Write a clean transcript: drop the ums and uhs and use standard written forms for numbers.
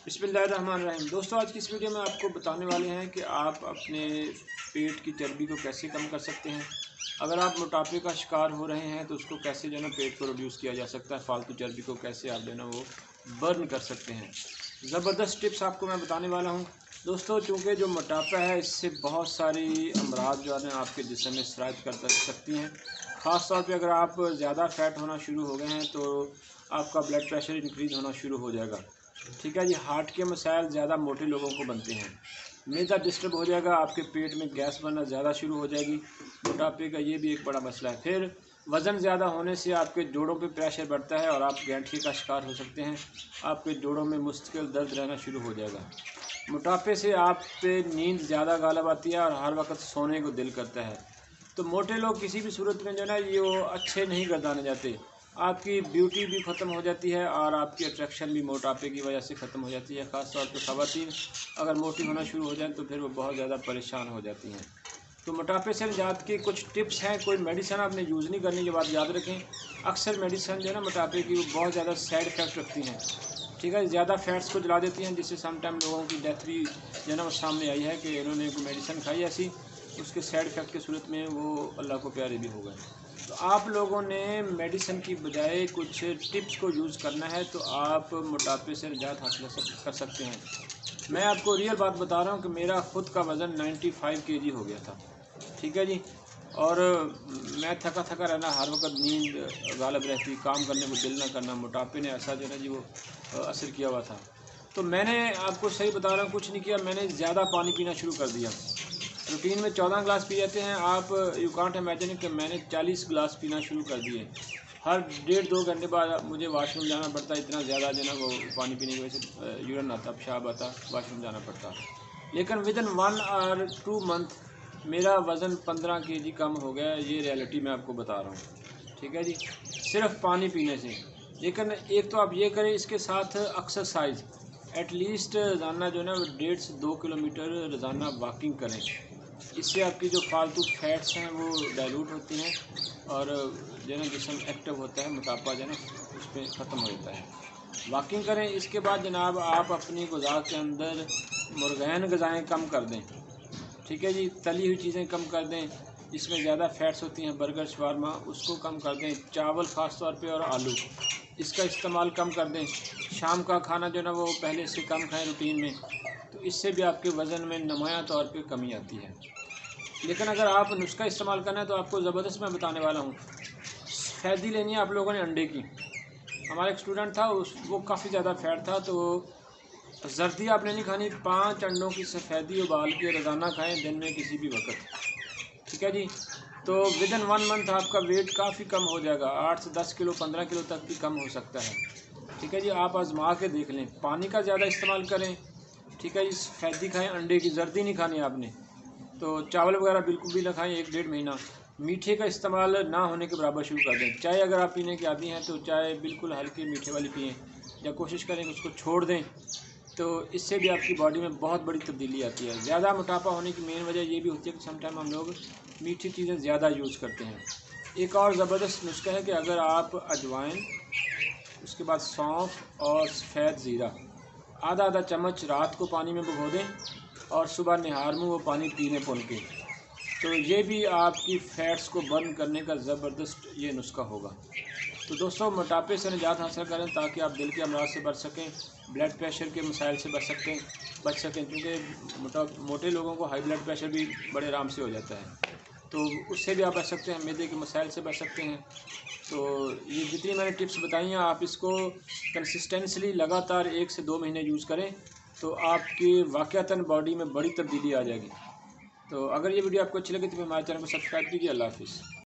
बिस्मिल्लाहिर्रहमानिर्रहीम। दोस्तों, आज की इस वीडियो में आपको बताने वाले हैं कि आप अपने पेट की चर्बी को कैसे कम कर सकते हैं। अगर आप मोटापे का शिकार हो रहे हैं तो उसको कैसे जो है ना पेट को रिड्यूस किया जा सकता है, फालतू चर्बी को कैसे आप जो है ना वो बर्न कर सकते हैं। ज़बरदस्त टिप्स आपको मैं बताने वाला हूँ। दोस्तों, चूँकि जो मोटापा है इससे बहुत सारी अमराज जो है ना आपके जिस्म में सरायत कर सकती हैं। ख़ास तौर पे अगर आप ज़्यादा फैट होना शुरू हो गए हैं तो आपका ब्लड प्रेशर इंक्रीज़ होना शुरू हो जाएगा। ठीक है जी। हार्ट के मसाइल ज़्यादा मोटे लोगों को बनते हैं। मैदा डिस्टर्ब हो जाएगा, आपके पेट में गैस बनना ज़्यादा शुरू हो जाएगी। मोटापे का ये भी एक बड़ा मसला है। फिर वज़न ज़्यादा होने से आपके जोड़ों पे प्रेशर बढ़ता है और आप गैंठे का शिकार हो सकते हैं। आपके जोड़ों में मुस्तकिल दर्द रहना शुरू हो जाएगा। मोटापे से आप पे नींद ज़्यादा गालिब आती है और हर वक्त सोने को दिल करता है। तो मोटे लोग किसी भी सूरत में जो है ना ये वो अच्छे नहीं गर्दाने जाते। आपकी ब्यूटी भी ख़त्म हो जाती है और आपकी अट्रैक्शन भी मोटापे की वजह से ख़त्म हो जाती है। ख़ास तौर पर ख़वातीन अगर मोटी होना शुरू हो जाए तो फिर वो बहुत ज़्यादा परेशान हो जाती हैं। तो मोटापे से निजात की कुछ टिप्स हैं। कोई मेडिसिन आपने यूज़ नहीं करनी, ये बात याद रखें। अक्सर मेडिसिन जो है ना मोटापे की वो बहुत ज़्यादा साइड इफ़ेक्ट रखती हैं। ठीक है, ज़्यादा फैट्स को जला देती हैं, जिससे सम टाइम लोगों की डेथ भी जो है ना वो सामने आई है कि उन्होंने कोई मेडिसिन खाई ऐसी, उसके साइड इफ़ेक्ट की सूरत में वो अल्लाह को प्यारे भी हो गए। तो आप लोगों ने मेडिसिन की बजाय कुछ टिप्स को यूज़ करना है तो आप मोटापे से निजात हासिल कर सकते हैं। मैं आपको रियल बात बता रहा हूँ कि मेरा ख़ुद का वज़न 95 केजी हो गया था। ठीक है जी। और मैं थका थका रहना, हर वक्त नींद गालिब रहती, काम करने को दिल ना करना, मोटापे ने ऐसा जो है ना जी वो असर किया हुआ था। तो मैंने आपको सही बता रहा हूँ, कुछ नहीं किया, मैंने ज़्यादा पानी पीना शुरू कर दिया। रूटीन में 14 गिलास पी जाते हैं आप, यू कांट इमेजिन कि मैंने 40 गिलास पीना शुरू कर दिए। हर 1.5-2 घंटे बाद मुझे वाशरूम जाना पड़ता, इतना ज़्यादा जो है ना वो पानी पीने की वजह से यूरिन आता, पेशाब आता, वाशरूम जाना पड़ता। लेकिन विदिन 1 और 2 मंथ मेरा वज़न 15 केजी कम हो गया। ये रियलिटी मैं आपको बता रहा हूँ। ठीक है जी, सिर्फ पानी पीने से। लेकिन एक तो आप ये करें, इसके साथ एक्सरसाइज एटलीस्ट रोज़ाना जो है ना 1.5 से 2 किलोमीटर रोज़ाना वॉकिंग करें। इससे आपकी जो फालतू फैट्स हैं वो डाइल्यूट होती हैं और जो है ना जिस्म एक्टिव होता है, मोटापा जो है ना उस पर ख़त्म हो जाता है। वॉकिंग करें। इसके बाद जनाब आप अपनी ग़िज़ा के अंदर मुर्गैन ग़िज़ाएँ कम कर दें। ठीक है जी, तली हुई चीज़ें कम कर दें, जिसमें ज़्यादा फैट्स होती हैं, बर्गर शवारमा उसको कम कर दें। चावल ख़ास तौर पे और आलू इसका इस्तेमाल कम कर दें। शाम का खाना जो है ना वो पहले से कम खाएं रूटीन में, तो इससे भी आपके वज़न में नुमायाँ तौर पे कमी आती है। लेकिन अगर आप नुस्खा इस्तेमाल करना है तो आपको ज़बरदस्त मैं बताने वाला हूँ। सफ़ेदी लेनी है आप लोगों ने अंडे की। हमारा एक स्टूडेंट था, वो काफ़ी ज़्यादा फैट था, तो जर्दी आपने नहीं खानी, 5 अंडों की सफ़ेदी उबाल के रोज़ाना खाएं, दिन में किसी भी वक्त। ठीक है जी। तो विदिन 1 मंथ आपका वेट काफ़ी कम हो जाएगा, 8 से 10 किलो 15 किलो तक भी कम हो सकता है। ठीक है जी, आप आजमा के देख लें। पानी का ज़्यादा इस्तेमाल करें। ठीक है जी, सफ़ेदी खाएँ, अंडे की, जर्दी नहीं खानी आपने। तो चावल वगैरह बिल्कुल भी ना खाएं 1-1.5 महीना। मीठे का इस्तेमाल ना होने के बराबर शुरू कर दें। चाय अगर आप पीने के आदी हैं तो चाय बिल्कुल हल्की मीठे वाली पिएँ, या कोशिश करें कि उसको छोड़ दें। तो इससे भी आपकी बॉडी में बहुत बड़ी तब्दीली आती है। ज़्यादा मोटापा होने की मेन वजह ये भी होती है कि समटाइम हम लोग मीठी चीज़ें ज़्यादा यूज़ करते हैं। एक और ज़बरदस्त नुस्खा है कि अगर आप अजवाइन, उसके बाद सौंफ और सफ़ेद ज़ीरा आधा आधा चम्मच रात को पानी में भिगो दें और सुबह निहार में वो पानी पीने पुन के, तो ये भी आपकी फ़ैट्स को बर्न करने का ज़बरदस्त ये नुस्खा होगा। तो दोस्तों, मोटापे से निजात हासिल करें ताकि आप दिल के अमराज से बच सकें, ब्लड प्रेशर के मसाइल से बच सकें, क्योंकि मोटे लोगों को हाई ब्लड प्रेशर भी बड़े आराम से हो जाता है, तो उससे भी आप बच सकते हैं, मैदे के मसाइल से बच सकते हैं। तो ये जितनी मैंने टिप्स बताई हैं, आप इसको कंसिस्टेंसली लगातार 1 से 2 महीने यूज़ करें तो आपकी वाक़यातन बॉडी में बड़ी तब्दीली आ जाएगी। तो अगर ये वीडियो आपको अच्छी लगी तो हमारे चैनल को सब्सक्राइब कीजिए। अल्लाह हाफ़िज़।